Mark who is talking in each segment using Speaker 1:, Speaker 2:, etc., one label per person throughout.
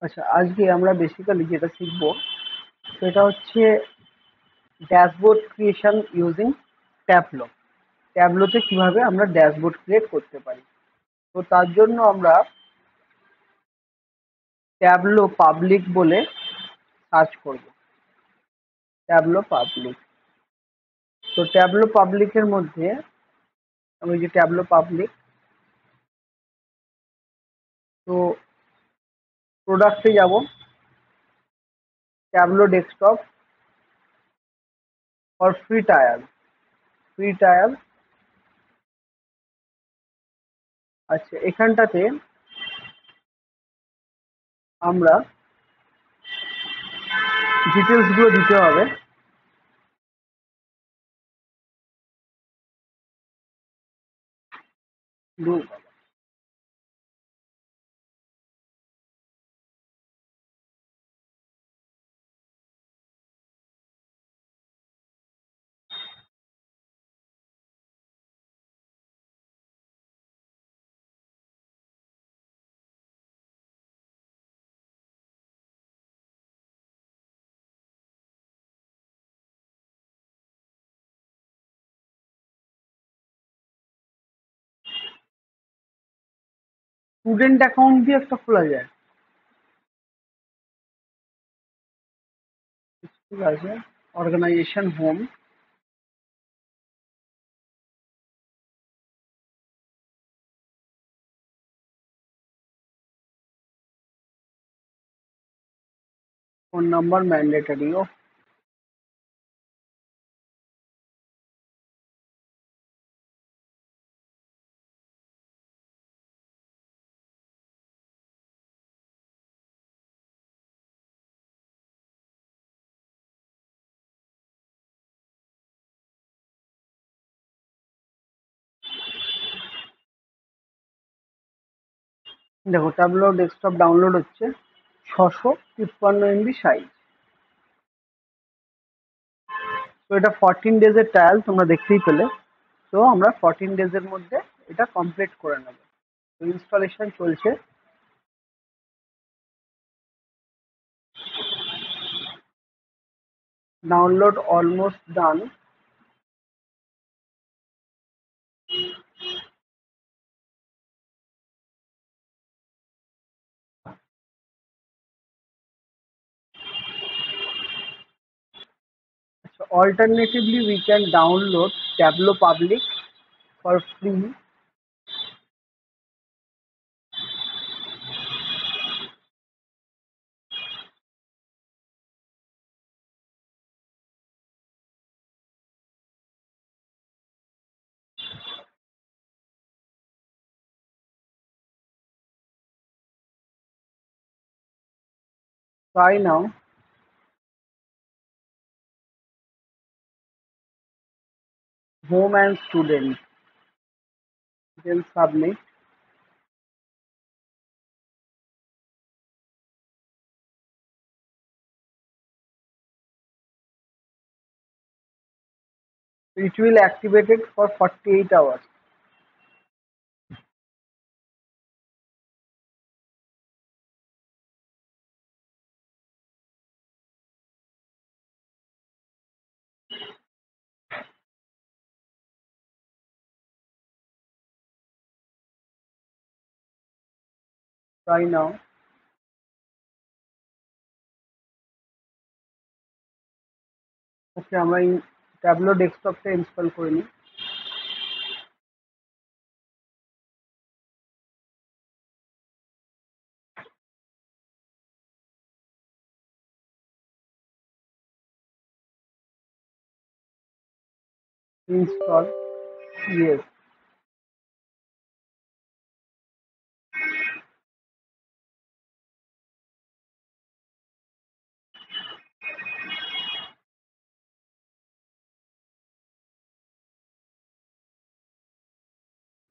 Speaker 1: আচ্ছা, আজকে আমরা বেসিক্যালি যেটা শিখবো সেটা হচ্ছে ড্যাশবোর্ড ক্রিয়েশন ইউজিং ট্যাবলো। ট্যাবলোতে কিভাবে আমরা ড্যাশবোর্ড ক্রিয়েট করতে পারি। তো তার জন্য আমরা ট্যাবলো পাবলিক বলে সার্চ করব। Tableau public. তো ট্যাবলো পাবলিকের মধ্যে আমি যে ট্যাবলো পাবলিক, তো প্রোডাক্টে যাব, tableau desktop for free trial. Free trial. আচ্ছা, এখানটাতে আমরা ডিটেলসগুলো দিতে হবে। স্টুডেন্ট অ্যাকাউন্ট দিয়ে একটা খোলা যায়। ঠিক আছে। Organisation home, phone number mandatory. ও দেখো, ট্যাবলো ডেস্কটপ ডাউনলোড হচ্ছে 653 MB সাইজ। তো এটা 14 ডেজের ট্রায়াল, তোমরা দেখতেই পেলে। তো আমরা 14 ডেজের মধ্যে এটা কমপ্লিট করে নেব। তো ইনস্টলেশন চলছে। Download almost done. Alternatively, we can download Tableau Public for free. Try now. Home and student. Then submit. It will activate it for 48 hours. Try now. ওকে, আমরা ট্যাবলো ডেস্কটপটা ইনস্টল করে নিই। Install, yes.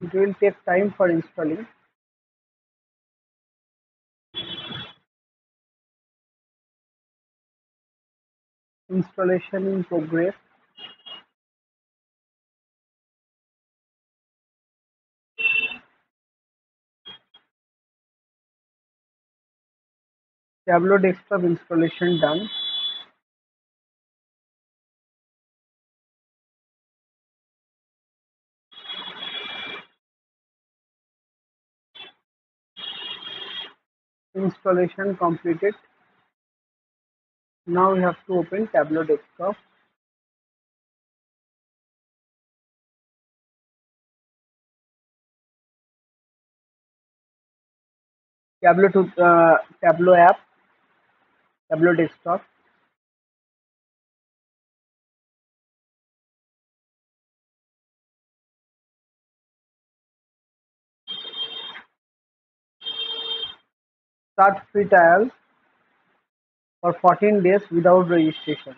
Speaker 1: It will take time for installing. Installation in progress. Tableau desktop installation done. Installation completed. Now we have to open Tableau desktop. Tableau app, Tableau desktop. Start free trial for 14 days without registration.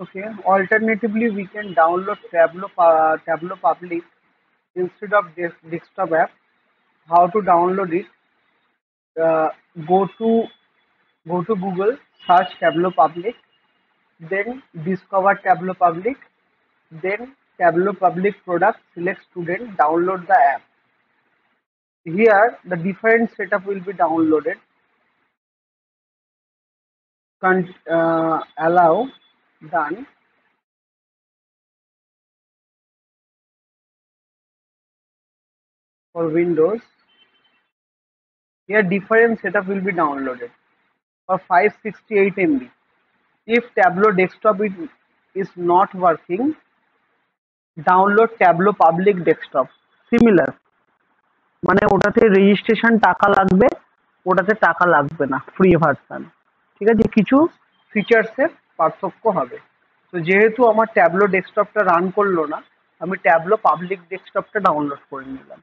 Speaker 1: Okay. Alternatively, we can download Tableau Public instead of desktop app. How to download it? Uh, go to Google, search Tableau Public, then discover Tableau Public, then Tableau Public product, select student, download the app. Here the different setup will be downloaded. Allow, done. For Windows, here different setup will be downloaded for 568 MB. If Tableau desktop is not working, download Tableau Public Desktop. Similar, মানে ওটাতে registration টাকা লাগবে, ওটাতে টাকা লাগবে না, free version. ঠিক আছে, কিছু ফিচার্সের পার্থক্য হবে। তো যেহেতু আমার ট্যাবলো ডেস্কটপটা রান করলো না, আমি ট্যাবলো পাবলিক ডেস্কটপটা ডাউনলোড করে নিলাম।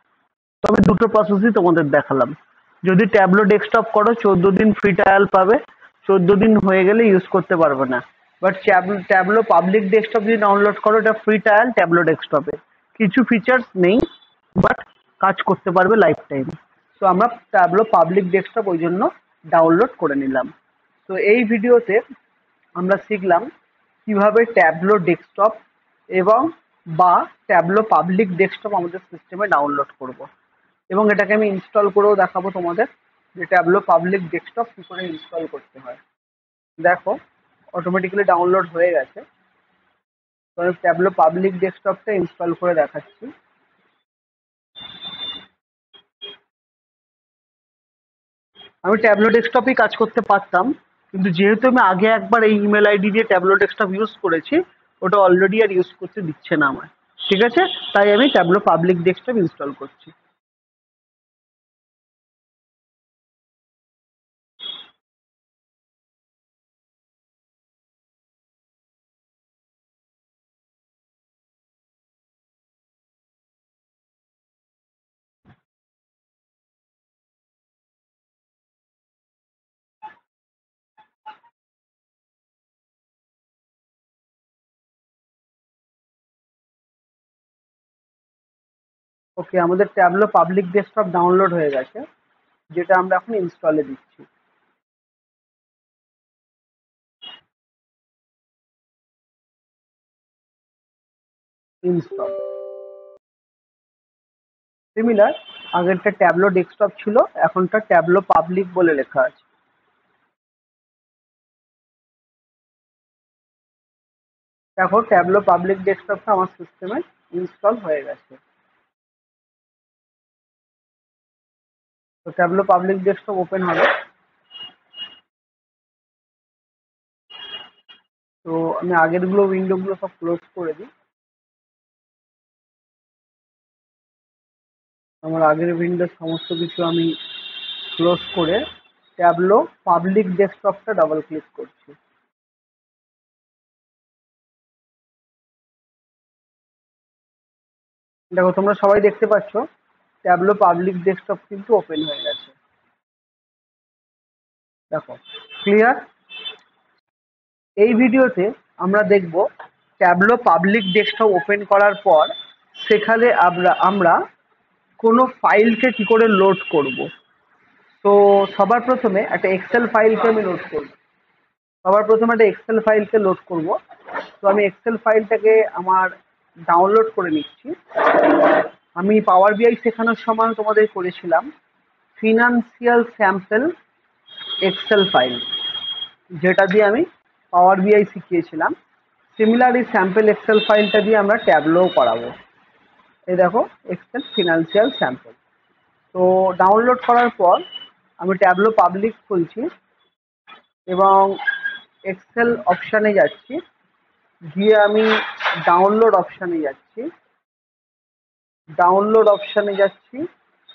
Speaker 1: তবে দুটো প্রসেসই তোমাদের দেখালাম। যদি ট্যাবলো ডেস্কটপ করো 14 দিন ফ্রি ট্রায়াল পাবে, 14 দিন হয়ে গেলে ইউজ করতে পারবে না। বাট ট্যাবলো পাবলিক ডেস্কটপ যদি ডাউনলোড করো, এটা ফ্রি ট্রায়াল ট্যাবলো ডেস্কটপে, কিছু ফিচার্স নেই, বাট কাজ করতে পারবে লাইফ টাইম। তো আমরা ট্যাবলো পাবলিক ডেস্কটপ ওই জন্য ডাউনলোড করে নিলাম। তো এই ভিডিওতে আমরা শিখলাম কিভাবে ট্যাবলো ডেস্কটপ এবং বা ট্যাবলো পাবলিক ডেস্কটপ আমাদের সিস্টেমে ডাউনলোড করব, এবং এটাকে আমি ইনস্টল করেও দেখাবো তোমাদের যে ট্যাবলো পাবলিক ডেস্কটপ কী করে ইনস্টল করতে হয়। দেখো, অটোমেটিক্যালি ডাউনলোড হয়ে গেছে। তো আমি ট্যাবলো পাবলিক ডেস্কটপটা ইনস্টল করে দেখাচ্ছি। আমি ট্যাবলো ডেস্কটপেই কাজ করতে পারতাম, কিন্তু যেহেতু আমি আগে একবার এই ইমেল আইডি দিয়ে ট্যাবলো ডেস্কটপ ইউজ করেছি, ওটা অলরেডি আর ইউজ করতে দিচ্ছে না আমায়। ঠিক আছে, তাই আমি ট্যাবলো পাবলিক ডেস্কটপ ইনস্টল করছি। ওকে, আমাদের ট্যাবলো পাবলিক ডেস্কটপ ডাউনলোড হয়ে গেছে, যেটা আমরা এখন ইনস্টলে দিচ্ছি। ইনস্টল। সিমিলার, আগেরটা ট্যাবলো ডেস্কটপ ছিল, এখনটা ট্যাবলো পাবলিক বলে লেখা আছে। দেখো, ট্যাবলো পাবলিক ডেস্কটপটা আমার সিস্টেমে ইনস্টল হয়ে গেছে। তো ট্যাবলো পাবলিক ডেস্কটপ ওপেন হবে। তো আমি আগেরগুলো উইন্ডোগুলো সব ক্লোজ করে দিই। আমার আগের উইন্ডোর সমস্ত কিছু আমি ক্লোজ করে ট্যাবলো পাবলিক ডেস্কটপটা ডাবল ক্লিক করছি। দেখো, তোমরা সবাই দেখতে পাচ্ছ ট্যাবলো পাবলিক ডেস্কটপ কিন্তু ওপেন হয়ে গেছে। দেখো, ক্লিয়ার। এই ভিডিওতে আমরা দেখব ট্যাবলো পাবলিক ডেস্কটপ ওপেন করার পর সেখানে আমরা কোনো ফাইলকে কি করে লোড করব। তো সবার প্রথমে একটা এক্সেল ফাইলকে আমি লোড করব। তো আমি এক্সেল ফাইলটাকে আমার ডাউনলোড করে নিচ্ছি। আমি পাওয়ার বিআই শেখানোর সময় তোমাদের করেছিলাম ফিনান্সিয়াল স্যাম্পল এক্সেল ফাইল, যেটা দিয়ে আমি পাওয়ার বিআই শিখিয়েছিলাম। সিমিলার এই স্যাম্পল এক্সেল ফাইলটা দিয়ে আমরা ট্যাবলো করাবো। এই দেখো এক্সেল ফিনান্সিয়াল স্যাম্পল। তো ডাউনলোড করার পর আমি ট্যাবলো পাবলিক খুলছি এবং এক্সেল অপশানে যাচ্ছি, গিয়ে আমি ডাউনলোড অপশানে যাচ্ছি,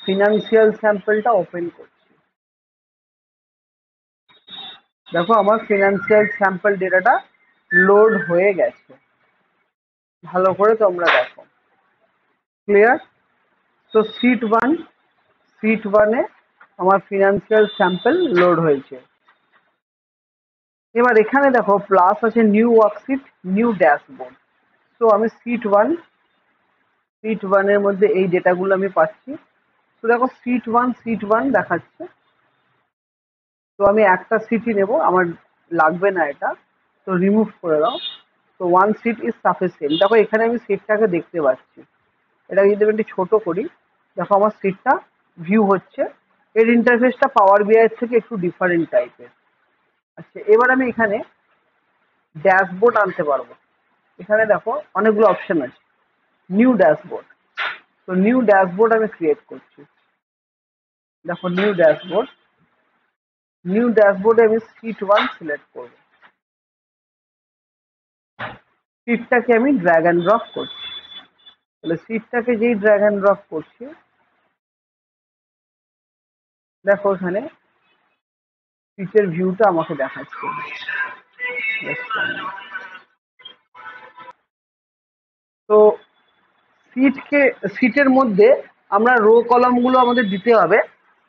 Speaker 1: ফিনান্সিয়াল স্যাম্পলটা ওপেন করছি। দেখো আমার ফিনান্সিয়াল স্যাম্পল ডেটাটা লোড হয়ে গেছে। ভালো করে তোমরা দেখো, ক্লিয়ার? তো সিট ওয়ানে আমার ফিনান্সিয়াল স্যাম্পল লোড হয়েছে। এবার এখানে দেখো প্লাস আছে নিউ ওয়ার্কশিট, নিউ ড্যাশবোর্ড। তো আমি সিট ওয়ানের মধ্যে এই ডেটাগুলো আমি পাচ্ছি। তো দেখো সিট ওয়ান দেখাচ্ছে। তো আমি একটা সিটই নেব, আমার লাগবে না এটা, তো রিমুভ করে দাও। তো ওয়ান সিট ইজ সাফিসিয়েন্ট। দেখো এখানে আমি সিটটাকে দেখতে পাচ্ছি। এটা যদি আমি একটু ছোট করি, দেখো আমার সিটটা ভিউ হচ্ছে। এর ইন্টারফেসটা পাওয়ার বিআই এর থেকে একটু ডিফারেন্ট টাইপের। আচ্ছা, এবার আমি এখানে ড্যাশবোর্ড আনতে পারবো। এখানে দেখো অনেকগুলো অপশন আছে, নিউ ড্যাশবোর্ড। তো নিউ ড্যাশবোর্ড আমি ক্রিয়েট করছি। দেখো নিউ ড্যাশবোর্ডে আমি সিট ওয়ান সিলেক্ট করবো। সিটটাকে আমি ড্র্যাগ অ্যান্ড ড্রপ করছি। তাহলে সিটটাকে যেই ড্র্যাগ অ্যান্ড ড্রপ করছি, দেখো এখানে সিটের ভিউটা আমাকে দেখাচ্ছে। তো সিটের মধ্যে আমরা রো কলামগুলো আমাদের দিতে হবে।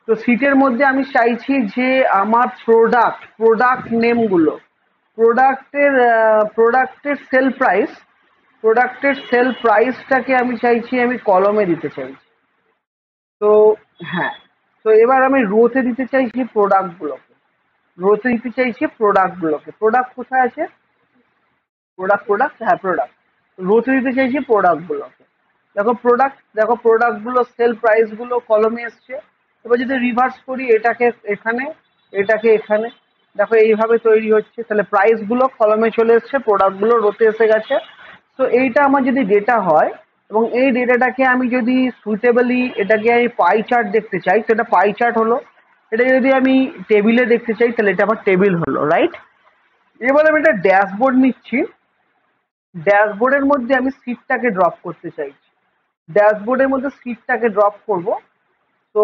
Speaker 1: তো সিটের মধ্যে আমি চাইছি যে আমার প্রোডাক্ট নেমগুলো, প্রোডাক্টের সেল প্রাইসটাকে আমি চাইছি আমি কলমে দিতে চাইছি। তো হ্যাঁ, তো এবার আমি রোতে দিতে চাইছি প্রোডাক্টগুলোকে। প্রোডাক্ট কোথায় আছে? প্রোডাক্ট। রোতে দিতে চাইছি প্রোডাক্টগুলোকে। দেখো প্রোডাক্টগুলো সেল প্রাইসগুলো কলমে এসছে। এবার যদি রিভার্স করি, এটাকে এখানে, দেখো এইভাবে তৈরি হচ্ছে। তাহলে প্রাইসগুলো কলমে চলে এসছে, প্রোডাক্টগুলো রোতে এসে গেছে। তো এইটা আমার যদি ডেটা হয় এবং এই ডেটাটাকে আমি যদি সুইটেবলি এটাকে আমি পাই চার্ট দেখতে চাই, তো এটা পাই চার্ট হলো। এটা যদি আমি টেবিলে দেখতে চাই, তাহলে এটা আমার টেবিল হলো, রাইট? এবার আমি একটা ড্যাশবোর্ড নিচ্ছি। ড্যাশবোর্ডের মধ্যে আমি সিটটাকে ড্রপ করতে চাইছি। ড্যাশবোর্ডের মধ্যে সিটটাকে ড্রপ করব। তো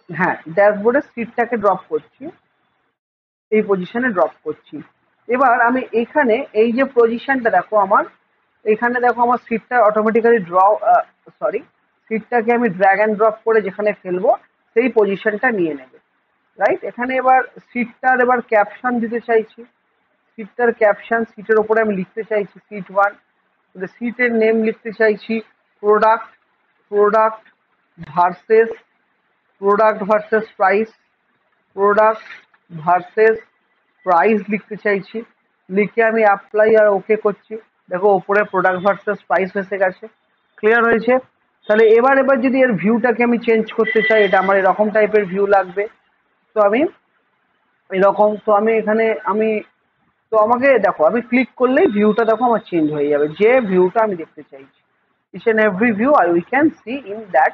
Speaker 1: হ্যাঁ, ড্যাশবোর্ডের সিটটাকে ড্রপ করছি, এই পজিশনে ড্রপ করছি। এবার আমি এখানে এই যে পজিশনটা দেখো আমার, এখানে দেখো আমার সিটটা অটোমেটিক্যালি সিটটাকে আমি ড্র্যাগ অ্যান্ড ড্রপ করে যেখানে ফেলবো সেই পজিশনটা নিয়ে নেবে, রাইট? এখানে এবার এবার ক্যাপশন দিতে চাইছি। সিটের ওপরে আমি লিখতে চাইছি সিট ওয়ান। সিটের নেম লিখতে চাইছি product product versus price, product versus price লিখতে চাইছি। লিখে আমি অ্যাপ্লাই আর ওকে করছি। দেখো ওপরে প্রোডাক্ট ভার্সেস প্রাইস এসে গেছে। ক্লিয়ার হয়েছে? তাহলে এবার যদি এর ভিউটাকে আমি চেঞ্জ করতে চাই, এটা আমার এরকম টাইপের ভিউ লাগবে। তো আমি এরকম, তো আমি এখানে তো আমাকে দেখো আমি ক্লিক করলেই ভিউটা দেখো আমার চেঞ্জ হয়ে যাবে, যে ভিউটা আমি দেখতে চাইছি। Each and every view we can see in that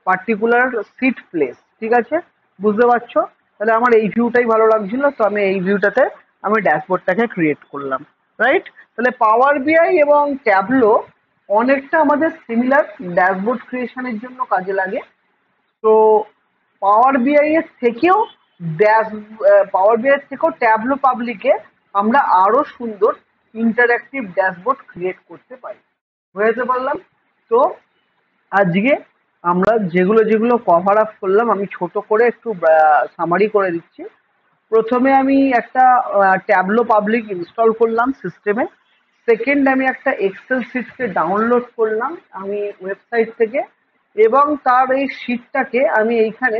Speaker 1: particular seat place. ঠিক আছে, বুঝতে পারছো? তাহলে আমার এই ভিউটাই ভালো লাগছিল, তো আমি এই ভিউটাতে আমি ড্যাশবোর্ডটাকে ক্রিয়েট করলাম, রাইট? তাহলে পাওয়ার বিআই এবং ট্যাবলো অনেকটা আমাদের সিমিলার ড্যাশবোর্ড ক্রিয়েশনের জন্য কাজে লাগে। তো পাওয়ার বিআই এর থেকেও ড্যাশ পাওয়ার বিআই এর থেকেও ট্যাবলো পাবলিকে আমরা আরো সুন্দর ইন্টারঅ্যাক্টিভ ড্যাশবোর্ড ক্রিয়েট করতে পারি। বুঝতে পারলাম? তো আজকে আমরা যেগুলো কভার আপ করলাম, আমি ছোট করে একটু সামারি করে দিচ্ছি। প্রথমে আমি একটা ট্যাবলো পাবলিক ইনস্টল করলাম সিস্টেমে। সেকেন্ড আমি একটা এক্সেল শিটকে ডাউনলোড করলাম আমি ওয়েবসাইট থেকে, এবং তার এই শিটটাকে আমি এইখানে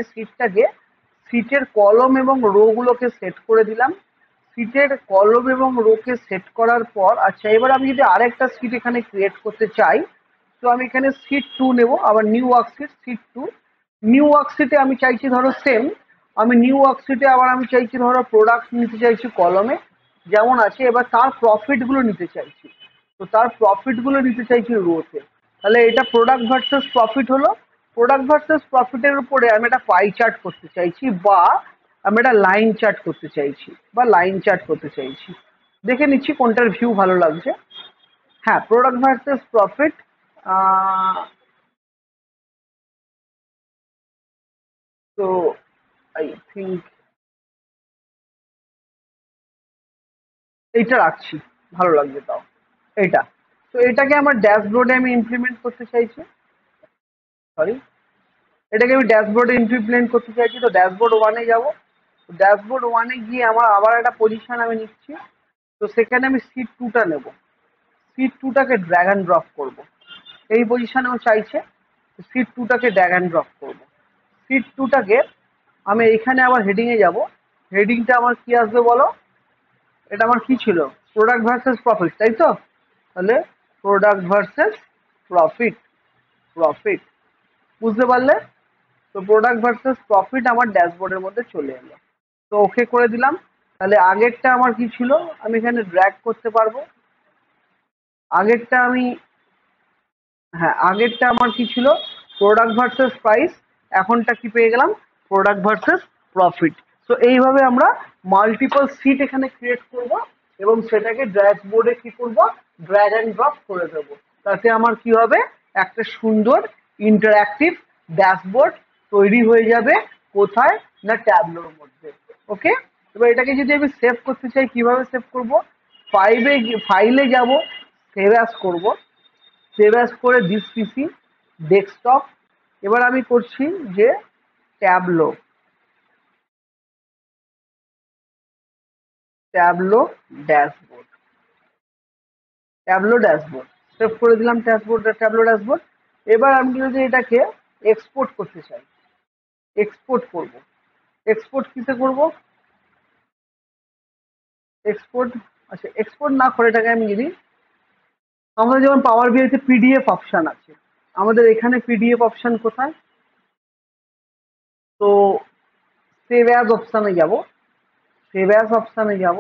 Speaker 1: সিটের কলম এবং রো গুলোকে সেট করে দিলাম। সিটের কলম এবং রোকে সেট করার পর, আচ্ছা এবার আমি যদি আরেকটা সিট এখানে ক্রিয়েট করতে চাই, তো আমি এখানে সিট 2 নেব, আবার নিউ ওয়ার্কশিট সিট 2। নিউ ওয়ার্কশিটে আমি চাইছি ধরো সেম, আমি নিউ ওয়ার্কশিটে আবার আমি চাইছি ধরো প্রোডাক্ট নিতে চাইছি কলমে যেমন আছে, এবার তার প্রফিট গুলো নিতে চাইছি, তো তার প্রফিট গুলো নিতে চাইছি রোতে। তাহলে এটা প্রোডাক্ট ভার্সেস প্রফিট হলো। প্রোডাক্ট ভার্সেস প্রফিটের উপরে আমি একটা পাই চার্ট করতে চাইছি, বা আমি একটা লাইন চার্ট করতে চাইছি, দেখে নিচ্ছি কোনটার ভিউ ভালো লাগছে। হ্যাঁ, প্রোডাক্ট ভার্সেস প্রফিট। তো আই থিঙ্ক এইটা রাখছি, ভালো লাগবে তাও এইটা। তো এটাকে আমার ড্যাশবোর্ডে আমি ইমপ্লিমেন্ট করতে চাইছি, সরি, এটাকে আমি ড্যাশবোর্ডে ইমপ্লিমেন্ট করতে চাইছি। তো ড্যাশবোর্ড ওয়ানে যাব, ড্যাশবোর্ড ওয়ানে গিয়ে আমার আবার একটা পজিশন আমি নিচ্ছি। তো সেখানে আমি সিট টুটা নেব, সিট টুটাকে ড্র্যাগ অ্যান্ড ড্রপ করবো, এই পজিশনেও চাইছে। সিট টুটাকে ড্র্যাগ অ্যান্ড ড্রপ করবো, সিট টুটাকে আমি এইখানে আবার হেডিংয়ে যাব। হেডিংটা আমার কি আসবে বলো? এটা আমার কি ছিল? প্রোডাক্ট ভার্সেস প্রফিট, তাই তো? তাহলে প্রোডাক্ট ভার্সেস প্রফিট, প্রফিট, বুঝতে পারলে? তো প্রোডাক্ট ভার্সেস প্রফিট আমার ড্যাশবোর্ডের মধ্যে চলে এলো। তো ওকে করে দিলাম। তাহলে আগেরটা আমার কি ছিল, আমি এখানে ড্র্যাগ করতে পারবো। আগেরটা আমি, হ্যাঁ আগেরটা আমার কি ছিল, প্রোডাক্ট ভার্সেস প্রাইস। এখনটা কি পেয়ে গেলাম, প্রোডাক্ট ভার্সেস প্রফিট। তো এইভাবে আমরা মাল্টিপল সিট এখানে ক্রিয়েট করব, এবং সেটাকে ড্যাশবোর্ডে কি করব, ড্র্যাগ অ্যান্ড ড্রপ করে দেবো। তাতে আমার কি হবে, একটা সুন্দর ইন্টারঅ্যাক্টিভ ড্যাশবোর্ড তৈরি হয়ে যাবে। কোথায় না, ট্যাবলোর মধ্যে। ওকে, এবার এটাকে যদি আমি সেভ করতে চাই, কিভাবে সেভ করব? ফাইলে যাব, সেভ অ্যাজ করব, সেভ অ্যাজ করে দিস পিসি ডেস্কটপ। এবার আমি করছি যে tableau, tableau dashboard, tableau dashboard save করে দিলাম, ট্যাবলো ড্যাশবোর্ড। এবার আমি যদি এটাকে এক্সপোর্ট করতে চাই, এক্সপোর্ট করব। এক্সপোর্ট কিসে করব? এক্সপোর্ট, আচ্ছা এক্সপোর্ট না করে এটাকে আমি যদি, আমাদের যেমন পাওয়ার বিআইতে পিডিএফ অপশন আছে, আমাদের এখানে পিডিএফ অপশন কোথায়? তো সেভ অ্যাজ অপশানে যাব, সেভ অ্যাজ অপশানে যাব।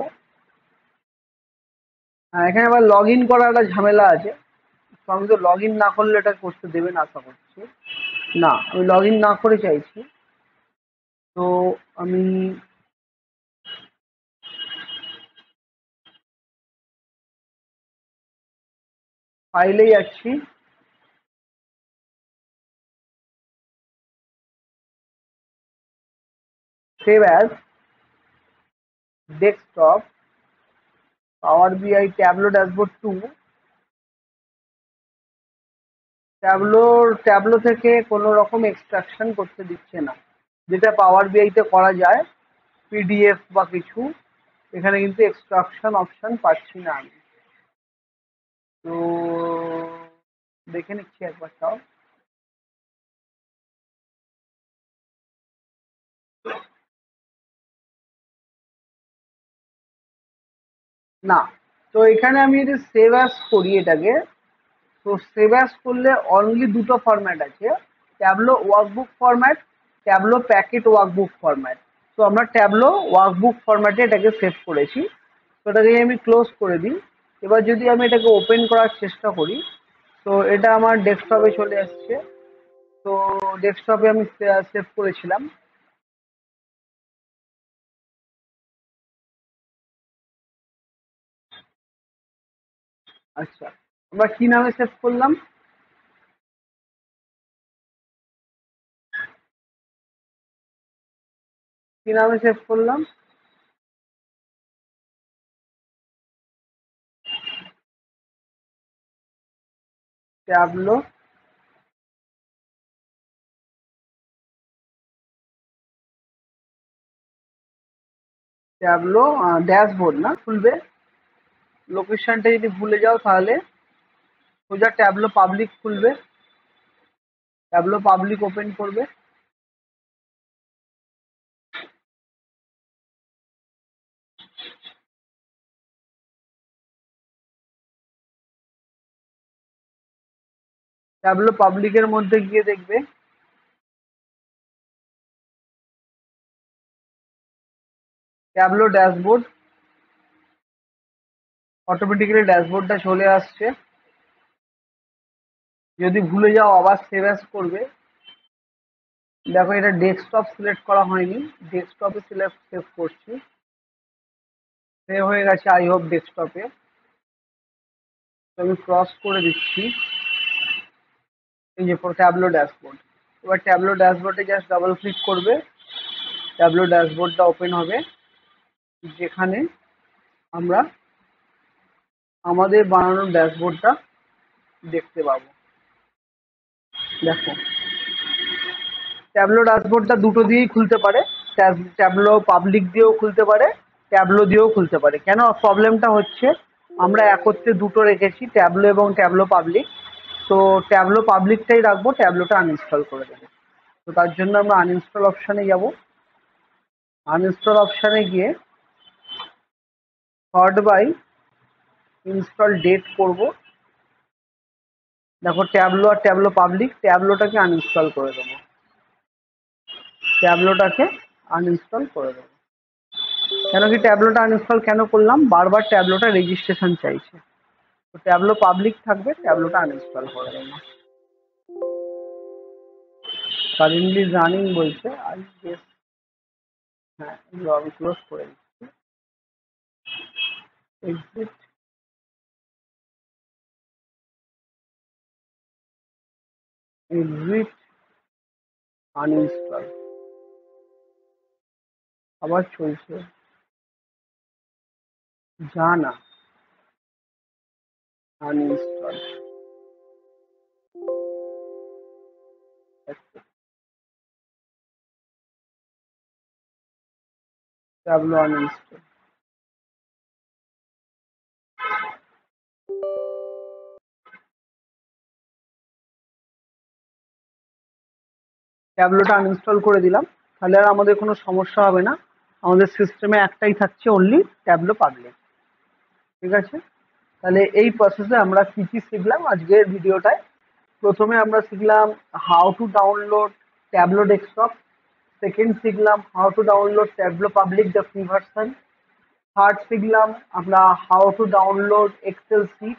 Speaker 1: এখানে আবার লগ ইন করার একটা ঝামেলা আছে, তো আমি তো লগ ইন না করলে এটা করতে দেবে না আশা করছি। না, আমি লগ ইন না করে চাইছি। তো আমি ফাইলে যাচ্ছি, সেভ অ্যাজ, ডেস্কটপ, পাওয়ার বিআই ট্যাবলো ড্যাশবোর্ড 2। ট্যাবলো থেকে কোনো রকম এক্সট্রাকশন করতে দিচ্ছে না, যেটা পাওয়ার বিআইতে করা যায় পিডিএফ বা কিছু। এখানে কিন্তু এক্সট্রাকশন অপশন পাচ্ছি না আমি। তো দেখে নিচ্ছি একবার তাও। না, তো এখানে আমি যদি সেভ অ্যাজ করি এটাকে, তো সেভ অ্যাজ করলে অনলি দুটো ফরম্যাট আছে, tableau workbook format, tableau packet workbook format. তো আমরা ট্যাবলো ওয়ার্কবুক ফরম্যাটে এটাকে সেভ করেছি। তো এটাকে আমি ক্লোজ করে দিই। এবার যদি আমি এটাকে ওপেন করার চেষ্টা করি, তো এটা আমার ডেস্কটপে চলে আসছে। তো ডেস্কটপে আমি সেভ করেছিলাম। আচ্ছা, আমরা কি নামে সেভ করলাম? কি নামে সেভ করলাম? ট্যাবলো ট্যাবলো ড্যাশবোর্ড না খুলবে, লোকেশনটা যদি ভুলে যাও তাহলে সোজা ট্যাবলো পাবলিক খুলবে, ট্যাবলো পাবলিক ওপেন করবে। ট্যাবলো পাবলিকের মধ্যে গিয়ে দেখবে ট্যাবলো ড্যাশবোর্ড, অটোমেটিক্যালি ড্যাশবোর্ডটা চলে আসছে। যদি ভুলে যাও আবার সেভ অ্যাজ করবে। দেখো এটা ডেস্কটপ সিলেক্ট করা হয়নি, ডেস্কটপে সেভ করছি। সেভ হয়ে গেছে আই হোপ ডেস্কটপে। তো আমি ক্রস করে দিচ্ছি, এই যে ট্যাবলো ড্যাশবোর্ড। এবার ট্যাবলো ড্যাশবোর্ডে জাস্ট ডাবল ক্লিক করবে, ট্যাবলো ড্যাশবোর্ডটা ওপেন হবে, যেখানে আমরা আমাদের বানানো ড্যাশবোর্ডটা দেখতে পাবো। দেখো ট্যাবলো ড্যাশবোর্ডটা দুটো দিয়েই খুলতে পারে, ট্যাবলো পাবলিক দিয়েও খুলতে পারে, ট্যাবলো দিয়েও খুলতে পারে। কেন প্রবলেমটা হচ্ছে, আমরা একত্রে দুটো রেখেছি, ট্যাবলো এবং ট্যাবলো পাবলিক। তো ট্যাবলো পাবলিকটাই রাখবো, ট্যাবলোটা আনইনস্টল করে দেবো। তো তার জন্য আমরা আনইনস্টল অপশানে যাব। আনইনস্টল অপশানে গিয়ে সর্ট বাই ইনস্টল ডেট করব। দেখো ট্যাবলো আর ট্যাবলো পাবলিক, ট্যাবলোটাকে আনইনস্টল করে দেবো, ট্যাবলোটাকে আনইনস্টল করে দেবো। কেন কি ট্যাবলোটা আনইনস্টল কেন করলাম, বারবার ট্যাবলোটা রেজিস্ট্রেশন চাইছে। তো ট্যাবলো পাবলিক থাকবে, ট্যাবলোটা আনইনস্টল করে দেবো। কারেন্টলি রানিং বলছে, আই গেস। হ্যাঁ, আমি ক্লোজ করে দিচ্ছি, এক্সিট, এক্সিট, আনইনস্টল। আবার চলছে, জানা, আনইনস্টল, ট্যাবলো আনইনস্টল। ট্যাবলোটা আনইনস্টল করে দিলাম, তাহলে আর আমাদের কোনো সমস্যা হবে না। আমাদের সিস্টেমে একটাই থাকছে, অনলি ট্যাবলো পাবলিক। ঠিক আছে, তাহলে এই প্রসেসে আমরা কি কি শিখলাম আজকের ভিডিওটায়। প্রথমে আমরা শিখলাম how to download Tableau desktop, second শিখলাম how to download Tableau public the free version, third শিখলাম আমরা how to download Excel sheet,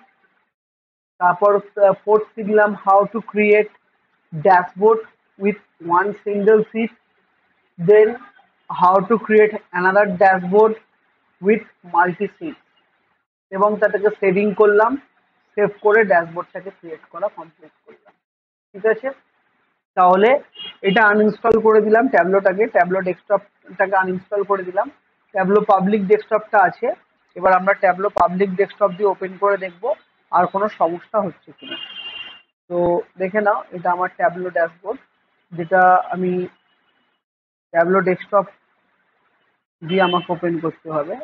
Speaker 1: তারপর ফোর্থ শিখলাম how to create dashboard with one single sheet, then how to create another dashboard with multi sheet, এবং তাটাকে saving করলাম, save করে ড্যাশবোর্ডটাকে create করা complete করলাম। ঠিক আছে, তাহলে এটা আনইনস্টল করে দিলাম, ট্যাবলোটাকে, ট্যাবলো ডেস্কটপটাকে আনইনস্টল করে দিলাম। ট্যাবলো পাবলিক ডেস্কটপটা আছে, এবার আমরা ট্যাবলো পাবলিক ডেস্কটপ দিয়ে ওপেন করে দেখব আর কোনো সমস্যা হচ্ছে কিনা। তো দেখে নাও, এটা আমার ট্যাবলো ড্যাশবোর্ড, যেটা আমি ট্যাবলো ডেস্কটপ দিয়ে আমাকে ওপেন করতে হবে।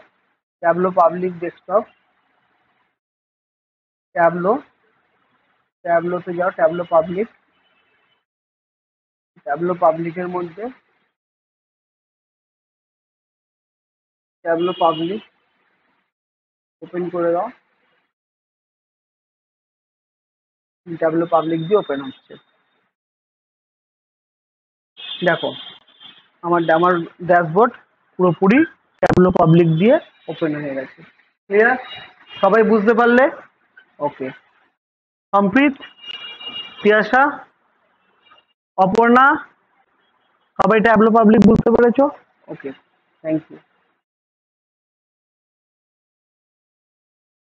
Speaker 1: ট্যাবলো পাবলিক ডেস্কটপ, ট্যাবলো, ট্যাবলোতে যাও, ট্যাবলো পাবলিক, ট্যাবলো পাবলিকের মধ্যে ট্যাবলো পাবলিক ওপেন করে দাও, ট্যাবলো পাবলিক দিয়ে ওপেন হচ্ছে। দেখো আমার আমার ড্যাশবোর্ড পুরোপুরি ট্যাবলো পাবলিক দিয়ে ওপেন হয়ে গেছে। ক্লিয়ার, সবাই বুঝতে পারলে? ওকে, কমপ্লিট। তিয়াশা, অপর্ণা, সবাই ট্যাবলো পাবলিক বুঝতে পেরেছো? ওকে, থ্যাংক ইউ।